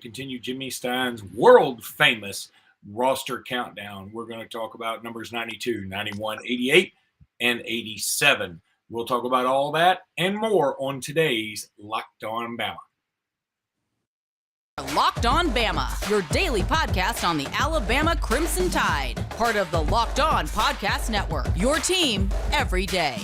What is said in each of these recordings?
Continue Jimmy Stein's world famous roster countdown. We're going to talk about numbers 92, 91, 88, and 87. We'll talk about all that and more on today's Locked On Bama. Locked On Bama, your daily podcast on the Alabama Crimson Tide. Part of the Locked On Podcast Network, your team every day.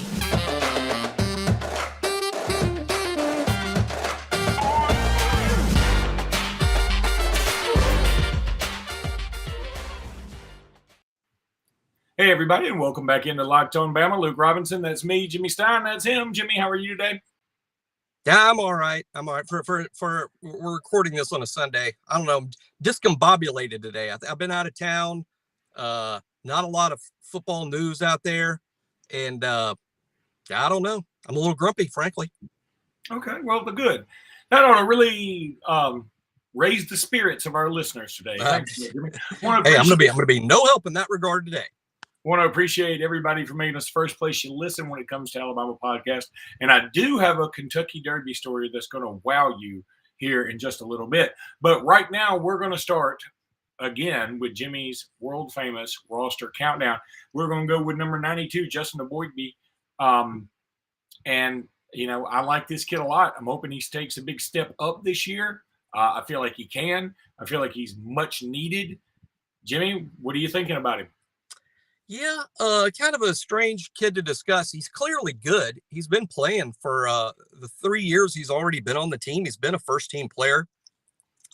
Hey, everybody, and welcome back into Locked On Bama. Luke Robinson, that's me. Jimmy Stein, that's him. Jimmy, how are you today? Yeah, I'm all right. For we're recording this on a Sunday. I don't know. I'm discombobulated today. I've been out of town. Not a lot of football news out there, and I don't know. I'm a little grumpy, frankly. Okay, well, good. That ought to really raise the spirits of our listeners today. Thanks, Jimmy. Hey, I'm gonna be no help in that regard today. Want to appreciate everybody for making us the first place you listen when it comes to Alabama podcast. And I do have a Kentucky Derby story that's going to wow you here in just a little bit. But right now, we're going to start again with Jimmy's world famous roster countdown. We're going to go with number 92, Justin Eboigbe. And, you know, I like this kid a lot. I'm hoping he takes a big step up this year. I feel like he can. I feel like he's much needed. Jimmy, what are you thinking about him? Yeah, kind of a strange kid to discuss. He's clearly good. He's been playing for the 3 years he's already been on the team. He's been a first-team player.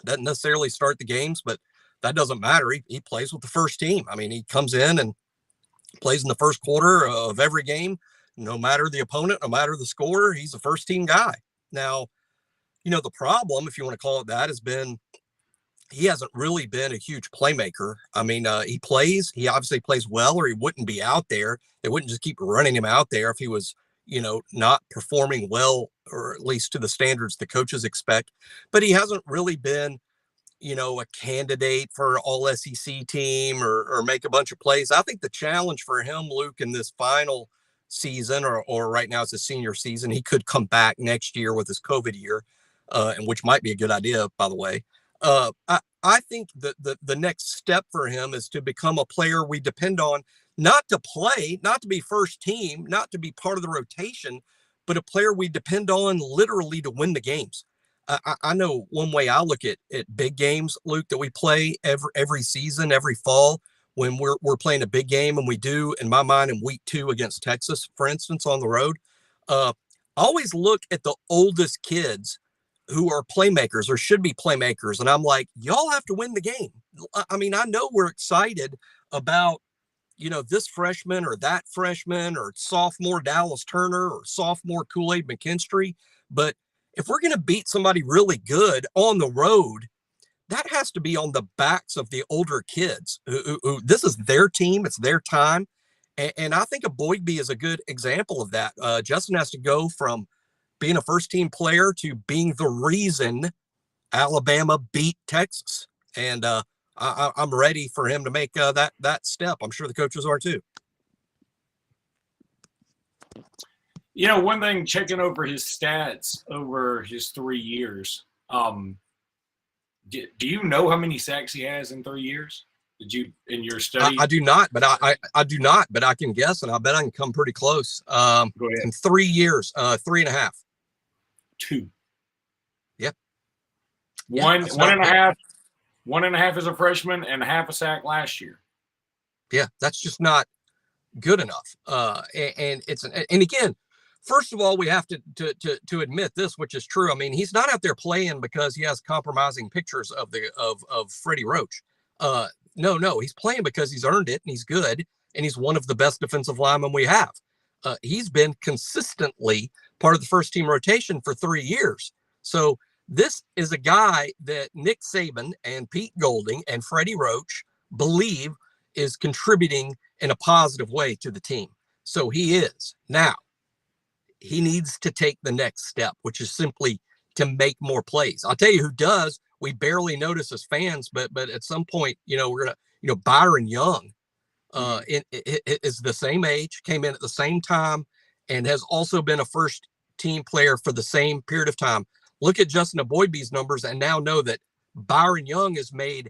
Doesn't necessarily start the games, but that doesn't matter. He plays with the first team. I mean, he comes in and plays in the first quarter of every game, no matter the opponent, no matter the score. He's a first-team guy. Now, you know, the problem, if you want to call it that, has been he hasn't really been a huge playmaker. I mean, he obviously plays well, or he wouldn't be out there. They wouldn't just keep running him out there if he was, you know, not performing well, or at least to the standards the coaches expect. But he hasn't really been, you know, a candidate for all SEC team or make a bunch of plays. I think the challenge for him, Luke, in this final season, or right now it's a senior season, he could come back next year with his COVID year, and which might be a good idea, by the way. I think that the next step for him is to become a player we depend on, not to play, not to be first team, not to be part of the rotation, but a player we depend on literally to win the games. I know one way I look at big games, Luke, that we play every season, every fall, when we're playing a big game, and we do, in my mind, in week 2 against Texas, for instance, on the road. I always look at the oldest kids who are playmakers or should be playmakers. And I'm like, y'all have to win the game. I mean, I know we're excited about, you know, this freshman or that freshman, or sophomore Dallas Turner, or sophomore Kool-Aid McKinstry. But if we're going to beat somebody really good on the road, that has to be on the backs of the older kids who this is their team. It's their time. And I think Eboigbe is a good example of that. Justin has to go from being a first-team player to being the reason Alabama beat Texas. And I'm ready for him to make that step. I'm sure the coaches are too. You know, one thing, checking over his stats over his 3 years, do you know how many sacks he has in 3 years? Did you, in your study? I do not, but I do not, but I can guess, and I bet I can come pretty close. Go ahead. In 3 years, 3.5. 2. Yep. One and a half as a freshman, and half a sack last year. Yeah, that's just not good enough. And again, first of all, we have to admit this, which is true. I mean, he's not out there playing because he has compromising pictures of Freddie Roach. No, he's playing because he's earned it, and he's good, and he's one of the best defensive linemen we have. He's been consistently part of the first team rotation for 3 years. So this is a guy that Nick Saban and Pete Golding and Freddie Roach believe is contributing in a positive way to the team. So he is. Now, he needs to take the next step, which is simply to make more plays. I'll tell you who does. We barely notice as fans, but at some point, we're going to, Byron Young is the same age, came in at the same time, and has also been a first team player for the same period of time. Look at Justin Eboigbe's numbers and now know that Byron Young has made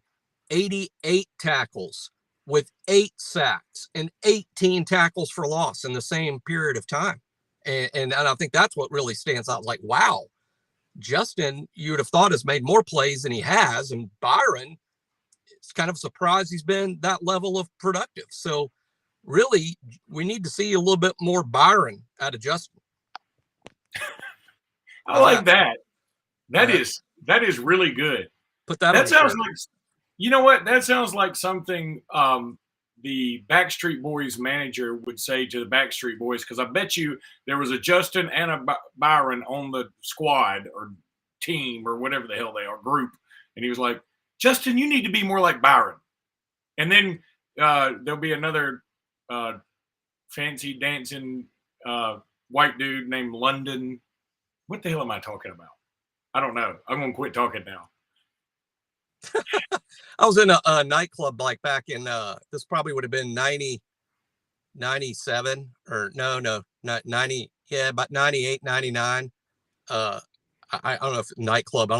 88 tackles with 8 sacks and 18 tackles for loss in the same period of time. And I think that's what really stands out. Like, wow, Justin, you would have thought has made more plays than he has. And Byron, it's kind of a surprise he's been that level of productive. So really, we need to see a little bit more Byron out of Justin. I like that. That is really good. Put that. That sounds like, you know what? That sounds like something the Backstreet Boys manager would say to the Backstreet Boys, because I bet you there was a Justin and a Byron on the squad or team or whatever the hell they are, group, and he was like, Justin, you need to be more like Byron. And then there'll be another fancy dancing white dude named London. What the hell am I talking about? I don't know. I'm going to quit talking now. I was in a nightclub like back in this probably would have been 97 or not 90. Yeah, about 98, 99. I don't know if nightclub,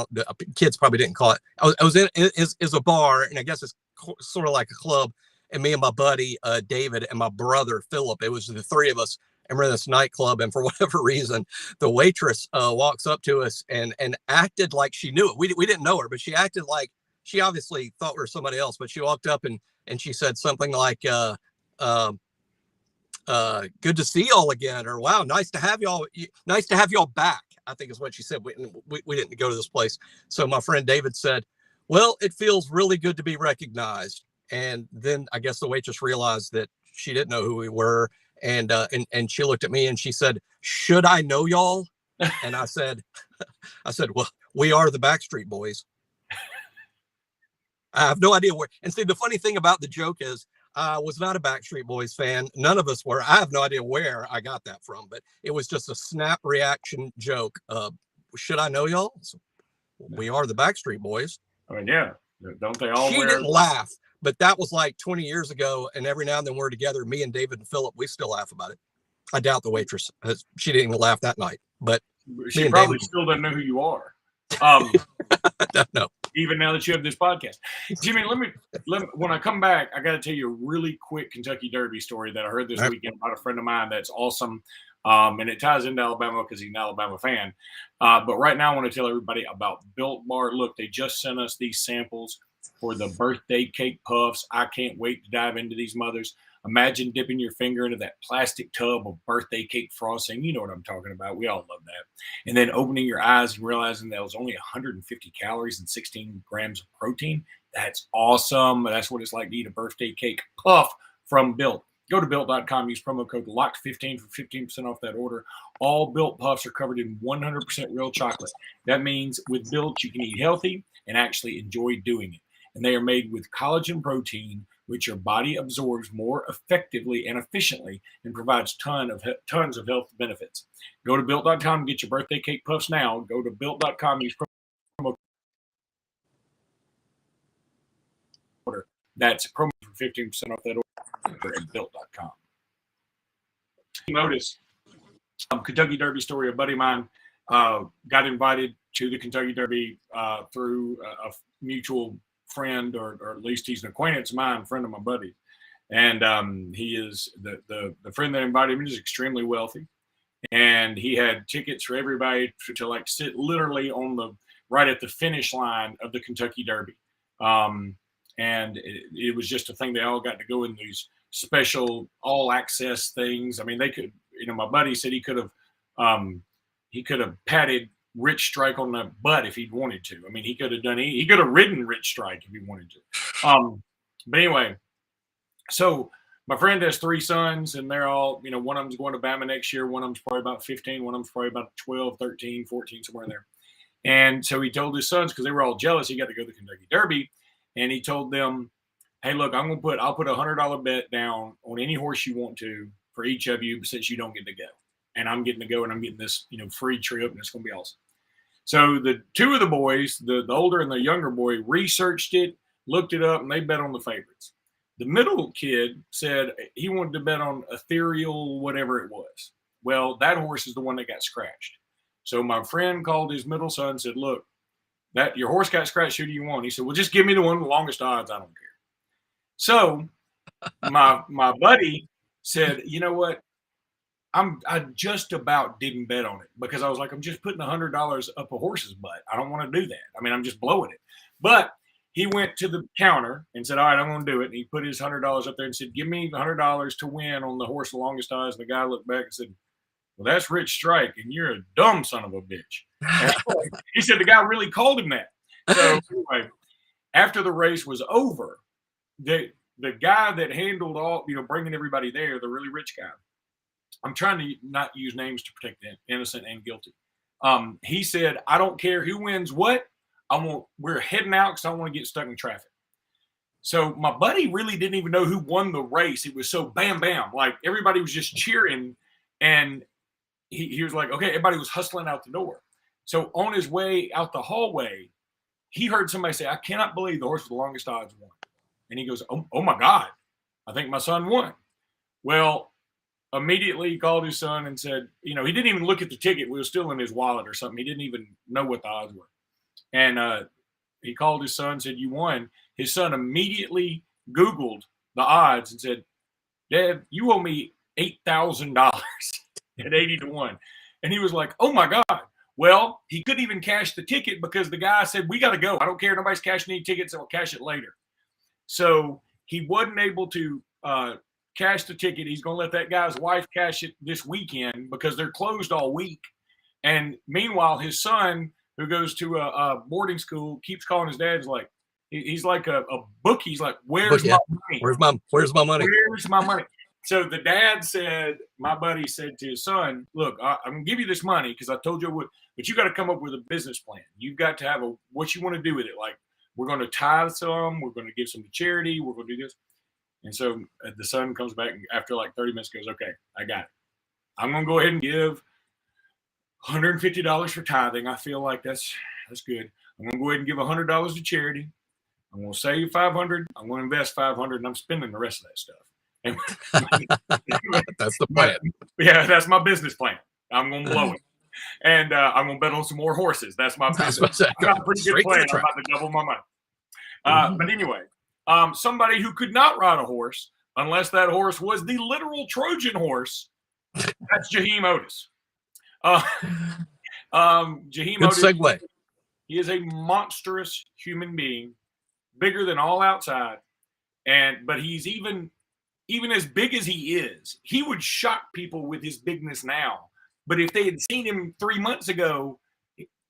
kids probably didn't call it. I was in is a bar, and I guess it's sort of like a club. And me and my buddy David and my brother Philip, it was the three of us, and we're in this nightclub. And for whatever reason, the waitress walks up to us and acted like she knew it. We didn't know her, but she acted like she obviously thought we were somebody else. But she walked up and she said something like, "Good to see y'all again," or "Wow, nice to have y'all back," I think is what she said. We didn't go to this place. So my friend David said, "Well, it feels really good to be recognized." And then I guess the waitress realized that she didn't know who we were. And she looked at me and she said, "Should I know y'all?" And I said, "Well, we are the Backstreet Boys." I have no idea where. And see, the funny thing about the joke is I was not a Backstreet Boys fan. None of us were. I have no idea where I got that from, but it was just a snap reaction joke. Should I know y'all? So, we are the Backstreet Boys. I mean, yeah. Don't they all She didn't laugh, but that was like 20 years ago. And every now and then we're together, me and David and Philip, we still laugh about it. I doubt the waitress, she didn't even laugh that night, but she probably still doesn't know who you are. No. Even now that you have this podcast, Jimmy, let me when I come back, I got to tell you a really quick Kentucky Derby story that I heard this weekend about a friend of mine that's awesome. And it ties into Alabama because he's an Alabama fan. But right now I want to tell everybody about Built Bar. Look, they just sent us these samples for the birthday cake puffs. I can't wait to dive into these mothers. Imagine dipping your finger into that plastic tub of birthday cake frosting. You know what I'm talking about. We all love that. And then opening your eyes and realizing that it was only 150 calories and 16 grams of protein. That's awesome. That's what it's like to eat a birthday cake puff from Built. Go to Built.com, use promo code LOCKED15 for 15% off that order. All Built Puffs are covered in 100% real chocolate. That means with Built, you can eat healthy and actually enjoy doing it. And they are made with collagen protein, which your body absorbs more effectively and efficiently and provides tons of health benefits. Go to Built.com and get your birthday cake puffs now. Go to Built.com, use promo order. That's promo for 15% off that order at Built.com. Notice, Kentucky Derby story. A buddy of mine got invited to the Kentucky Derby through a mutual friend, or at least he's an acquaintance of mine, friend of my buddy. And he is the friend that invited me is extremely wealthy. And he had tickets for everybody to like sit literally on right at the finish line of the Kentucky Derby. And it was just a thing. They all got to go in these special all access things. I mean, they could, my buddy said he could have patted Rich Strike on the butt if he'd wanted to. I mean, he could have ridden Rich Strike if he wanted to. But anyway, so my friend has 3 sons, and they're all, one of them's going to Bama next year. One of them's probably about 15. One of them's probably about 12, 13, 14, somewhere in there. And so he told his sons, because they were all jealous, he got to go to the Kentucky Derby. And he told them, hey, look, I'll put a $100 bet down on any horse you want to for each of you, since you don't get to go. And I'm getting to go, and I'm getting this, free trip, and it's going to be awesome. So the 2 of the boys, the older and the younger boy, researched it, looked it up, and they bet on the favorites. The middle kid said he wanted to bet on Ethereal, whatever it was. Well, that horse is the one that got scratched. So my friend called his middle son and said, look, that your horse got scratched. Who do you want? He said, well, just give me the one with the longest odds. I don't care. So my buddy said, you know what? I just about didn't bet on it because I was like, I'm just putting $100 up a horse's butt. I don't want to do that. I mean, I'm just blowing it. But he went to the counter and said, all right, I'm going to do it. And he put his $100 up there and said, give me $100 to win on the horse the longest odds. And the guy looked back and said, well, that's Rich Strike, and you're a dumb son of a bitch. He said the guy really called him that. So anyway, after the race was over, the guy that handled all, bringing everybody there, the really rich guy, I'm trying to not use names to protect the innocent and guilty. He said, I don't care who wins what. We're heading out because I don't want to get stuck in traffic. So my buddy really didn't even know who won the race. It was so bam, bam. Like everybody was just cheering. And he was like, okay, everybody was hustling out the door. So on his way out the hallway, he heard somebody say, I cannot believe the horse with the longest odds won. And he goes, oh my God, I think my son won. Well, immediately he called his son and said, he didn't even look at the ticket. It was still in his wallet or something. He didn't even know what the odds were. And he called his son, said, you won. His son immediately Googled the odds and said, Dad, you owe me $8,000 at 80 to 1. And he was like, oh my God. Well, he couldn't even cash the ticket because the guy said, we got to go. I don't care. Nobody's cashing any tickets. I'll cash it later. So he wasn't able to cash the ticket. He's going to let that guy's wife cash it this weekend because they're closed all week. And meanwhile, his son, who goes to a boarding school, keeps calling his dad. He's like a bookie. He's like, where's my money? Where's my money? Where's my money? So the dad said, my buddy said to his son, look, I'm going to give you this money because I told you I would, but you got to come up with a business plan. You've got to have what you want to do with it. Like, we're going to tithe some, we're going to give some to charity, we're going to do this. And so the son comes back and after like 30 minutes goes, okay, I got it. I'm going to go ahead and give $150 for tithing. I feel like that's good. I'm going to go ahead and give $100 to charity. I'm going to save $500. I'm going to invest $500, and I'm spending the rest of that stuff. That's the plan. Yeah, that's my business plan. I'm going to blow it. And I'm going to bet on some more horses. That's my business. I got a pretty good plan. I'm about to double my money. But anyway, somebody who could not ride a horse unless that horse was the literal Trojan horse, that's Jaheim Otis. Jaheim Good Otis, segue. he is a monstrous human being, bigger than all outside. But he's even as big as he is, he would shock people with his bigness now. But if they had seen him 3 months ago,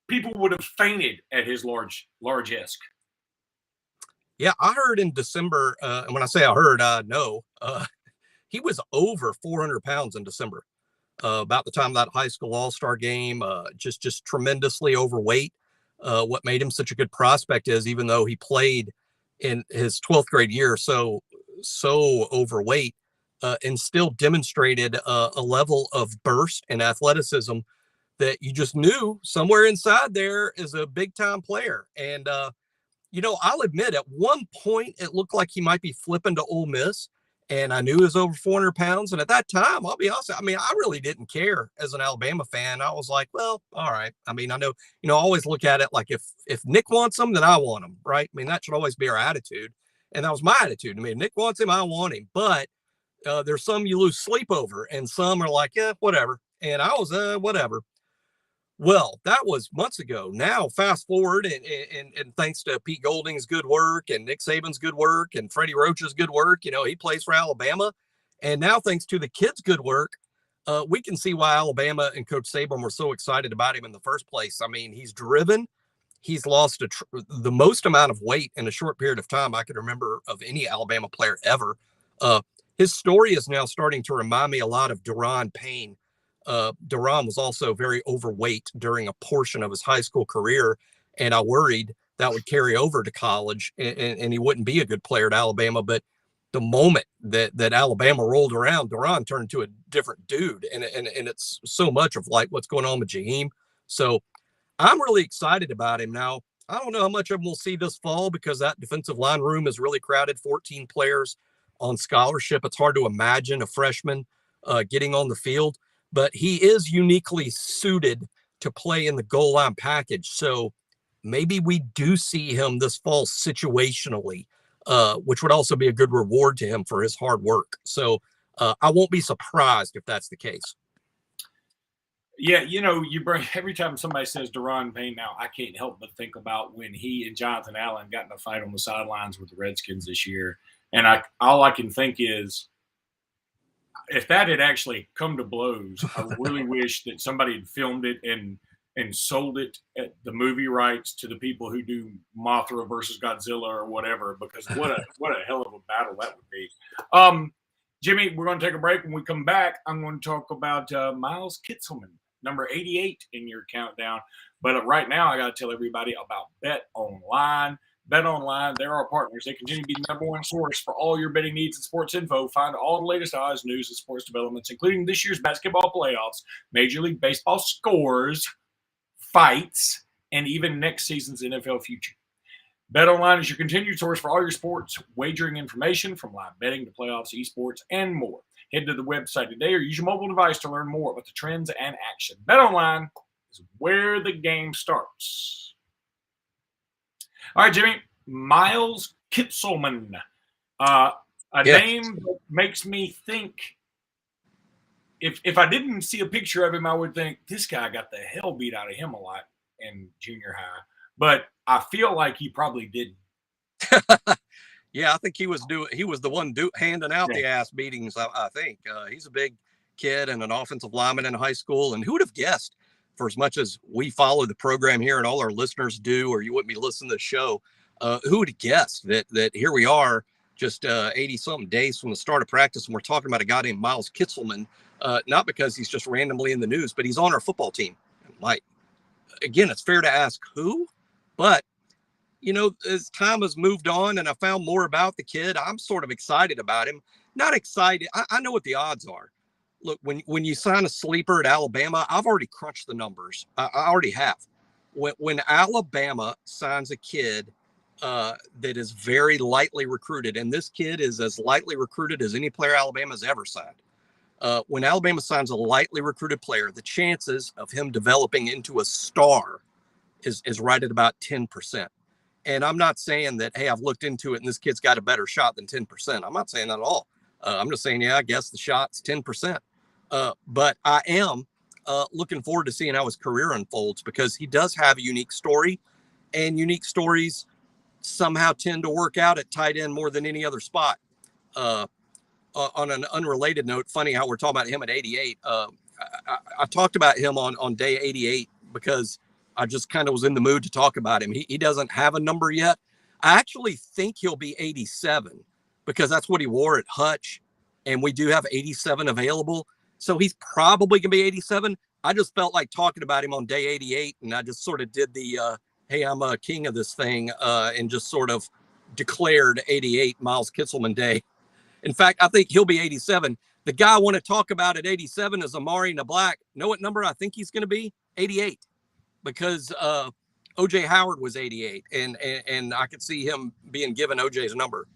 people would have fainted at his large-esque. Yeah, I heard in December, and when I say I heard, I know, he was over 400 pounds in December. About the time of that high school all-star game, just tremendously overweight. What made him such a good prospect is even though he played in his 12th grade year so overweight, and still demonstrated a level of burst and athleticism that you just knew somewhere inside there is a big-time player. And, I'll admit at one point it looked like he might be flipping to Ole Miss. And I knew he was over 400 pounds. And at that time, I'll be honest, I really didn't care as an Alabama fan. I was like, well, all right. I know, I always look at it like if Nick wants him, then I want him, right? That should always be our attitude. And that was my attitude. If Nick wants him, I want him. But there's some you lose sleep over and some are like, yeah, whatever. And I was, whatever. Well, that was months ago. Now, fast forward, and thanks to Pete Golding's good work and Nick Saban's good work and Freddie Roach's good work, he plays for Alabama. And now, thanks to the kids' good work, we can see why Alabama and Coach Saban were so excited about him in the first place. He's driven. He's lost the most amount of weight in a short period of time I can remember of any Alabama player ever. His story is now starting to remind me a lot of Daron Payne. Daron was also very overweight during a portion of his high school career, and I worried that would carry over to college and he wouldn't be a good player at Alabama. But the moment that Alabama rolled around, Daron turned to a different dude, and it's so much of like what's going on with Jaheim. So I'm really excited about him now. I don't know how much of him we'll see this fall because that defensive line room is really crowded, 14 players on scholarship. It's hard to imagine a freshman getting on the field. But he is uniquely suited to play in the goal line package. So maybe we do see him this fall situationally, which would also be a good reward to him for his hard work. So I won't be surprised if that's the case. Yeah, you bring every time somebody says Daron Payne now, I can't help but think about when he and Jonathan Allen got in a fight on the sidelines with the Redskins this year. And all I can think is, if that had actually come to blows, I really wish that somebody had filmed it and sold it at the movie rights to the people who do Mothra versus Godzilla or whatever, because what a hell of a battle that would be. Jimmy, we're going to take a break. When we come back, I'm going to talk about Miles Kitselman, number 88 in your countdown. But right now, I got to tell everybody about Bet Online. Bet Online, they're our partners. They continue to be the number one source for all your betting needs and sports info. Find all the latest odds, news, and sports developments, including this year's basketball playoffs, Major League Baseball scores, fights, and even next season's NFL future. Bet Online is your continued source for all your sports wagering information, from live betting to playoffs, esports, and more. Head to the website today or use your mobile device to learn more about the trends and action. Bet Online is where the game starts. All right, Jimmy, Miles Kitselman, name that makes me think, if I didn't see a picture of him, I would think this guy got the hell beat out of him a lot in junior high. But I feel like he probably didn't. Yeah, I think he was the one handing out the ass beatings. I think he's a big kid and an offensive lineman in high school. And who would have guessed, for as much as we follow the program here and all our listeners do, or you wouldn't be listening to the show, who would have guessed that here we are just 80 something days from the start of practice, and we're talking about a guy named Miles Kitselman, not because he's just randomly in the news, but he's on our football team. Like, again, it's fair to ask who, but as time has moved on and I found more about the kid, I'm sort of excited about him. Not excited. I know what the odds are. Look, when you sign a sleeper at Alabama, I've already crunched the numbers. I already have. When Alabama signs a kid that is very lightly recruited, and this kid is as lightly recruited as any player Alabama's ever signed. When Alabama signs a lightly recruited player, the chances of him developing into a star is right at about 10%. And I'm not saying that, hey, I've looked into it and this kid's got a better shot than 10%. I'm not saying that at all. I'm just saying, I guess the shot's 10%. But I am looking forward to seeing how his career unfolds, because he does have a unique story, and unique stories somehow tend to work out at tight end more than any other spot. On an unrelated note, funny how we're talking about him at 88. I talked about him on day 88 because I just kind of was in the mood to talk about him. He doesn't have a number yet. I actually think he'll be 87 because that's what he wore at Hutch, and we do have 87 available. So he's probably going to be 87. I just felt like talking about him on day 88, and I just sort of did the, hey, I'm a king of this thing, and just sort of declared 88 Miles Kitselman Day. In fact, I think he'll be 87. The guy I want to talk about at 87 is Amari Nablack. Know what number I think he's going to be? 88. Because O.J. Howard was 88, and I could see him being given O.J.'s number.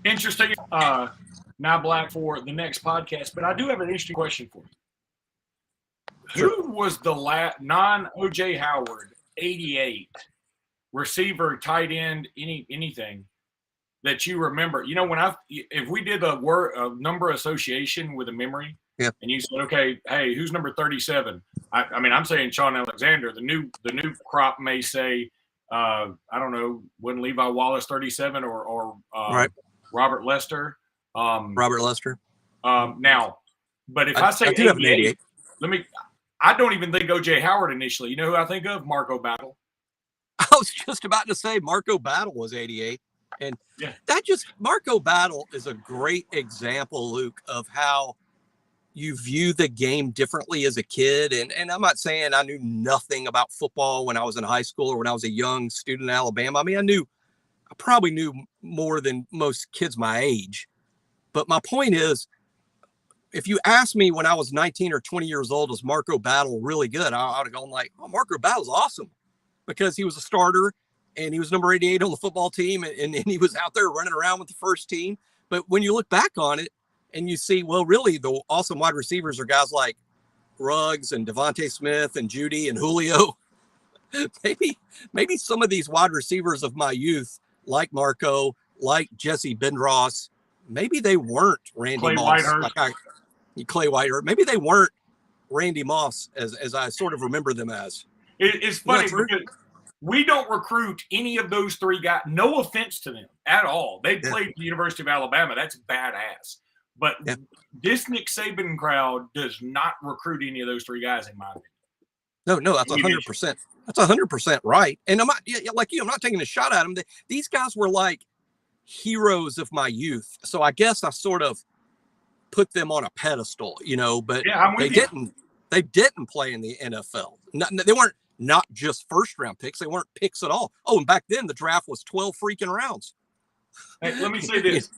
Interesting. Now Black for the next podcast, but I do have an interesting question for you. Sure. Who was the non-O.J. Howard 88 receiver, tight end, anything that you remember? If we did a number association with a memory, and you said, okay, hey, who's number 37? I'm saying Sean Alexander. The new crop may say, I don't know, wasn't Levi Wallace 37 or right. Robert Lester? Robert Lester. Now, but if I say 88, I don't even think O.J. Howard initially. You know who I think of? Marco Battle. I was just about to say Marco Battle was 88. And Marco Battle is a great example, Luke, of how you view the game differently as a kid. And I'm not saying I knew nothing about football when I was in high school or when I was a young student in Alabama. I probably knew more than most kids my age. But my point is, if you asked me when I was 19 or 20 years old, was Marco Battle really good? I would have gone like, oh, Marco Battle's awesome, because he was a starter and he was number 88 on the football team, and he was out there running around with the first team. But when you look back on it and you see, well, really the awesome wide receivers are guys like Ruggs and Devontae Smith and Judy and Julio. maybe some of these wide receivers of my youth, like Marco, like Jesse Bendross, maybe they weren't Randy Clay Moss. Whitehurst. Clay Whitehurst. Maybe they weren't Randy Moss as I sort of remember them as. It's funny because we don't recruit any of those three guys. No offense to them at all. They played at the University of Alabama. That's badass. But this Nick Saban crowd does not recruit any of those three guys, in my opinion. No, that's 100%. That's 100% right. And I'm not like you. I'm not taking a shot at them. These guys were like heroes of my youth. So I guess I sort of put them on a pedestal, but they didn't play in the NFL. They weren't not just first round picks. They weren't picks at all. Oh, and back then the draft was 12 freaking rounds. Hey, let me say this,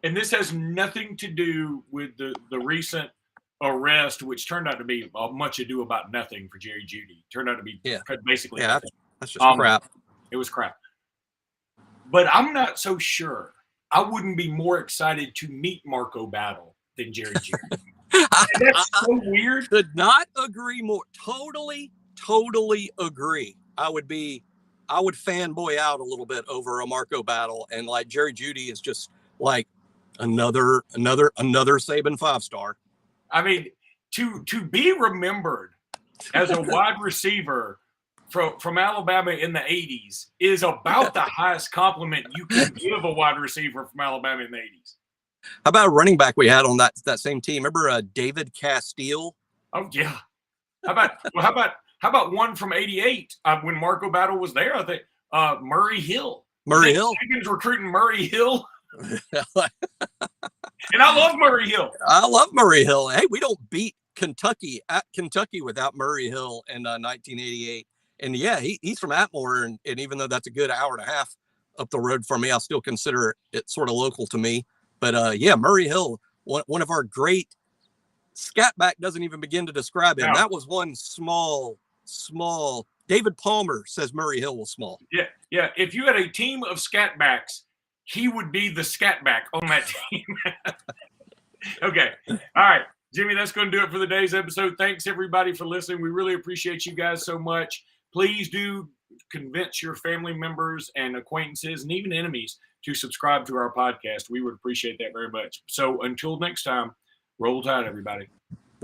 and this has nothing to do with the recent arrest, which turned out to be much ado about nothing for Jerry Jeudy. Turned out to be basically nothing. That's just crap. It was crap. But I'm not so sure. I wouldn't be more excited to meet Marco Battle than Jerry Jeudy. That's so weird. Could not agree more. Totally agree. I would fanboy out a little bit over a Marco Battle, and like Jerry Jeudy is just like another Saban 5-star. I mean, to be remembered as a wide receiver from Alabama in the 80s is about the highest compliment you can give a wide receiver from Alabama in the 80s. How about a running back we had on that same team? Remember David Castile? Oh yeah. How about one from '88 when Marco Battle was there? I think Murray Hill. Saban's recruiting Murray Hill. And I love Murray Hill. Hey, we don't beat Kentucky at Kentucky without Murray Hill in 1988. And yeah, he's from Atmore, and even though that's a good hour and a half up the road from me, I still consider it sort of local to me. But Murray Hill, one of our great Scatback doesn't even begin to describe him. No. That was one small. David Palmer says Murray Hill was small. Yeah. If you had a team of Scatbacks, he would be the Scatback on that team. Okay. All right. Jimmy, that's going to do it for the day's episode. Thanks, everybody, for listening. We really appreciate you guys so much. Please do convince your family members and acquaintances and even enemies to subscribe to our podcast. We would appreciate that very much. So until next time, roll tide, everybody.